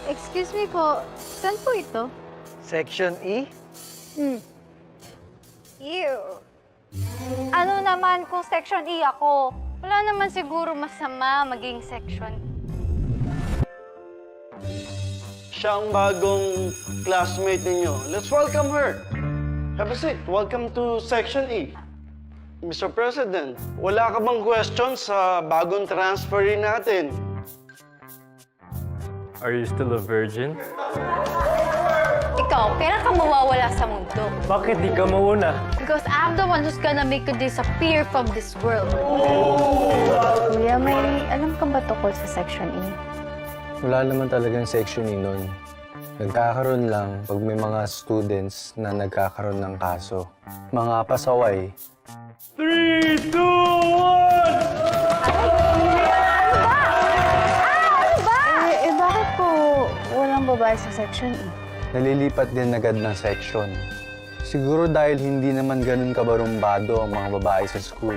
Excuse me po. Saan po ito? Section E? Ew. Ano naman kung Section E ako? Wala naman siguro masama maging Section E. Siya ang bagong classmate ninyo. Let's welcome her. Have a seat. Welcome to Section E. Mr. President, wala ka bang question sa bagong transferee natin? Are you still a virgin? Ikaw, kailan ka mawawala sa mundo? Bakit di ka mauna? Because I'm the one who's gonna make you disappear from this world. Kuya, may alam ka ba tungkol sa Section E? Wala naman talagang section E nun. Nagkakaroon lang pag may mga students na nagkakaroon ng kaso. Mga pasaway. 3, 2, 1! Bakit po walang babae sa Section E? Nalilipat din agad ng section. Siguro dahil hindi naman ganun kabarumbado ang mga babae sa school.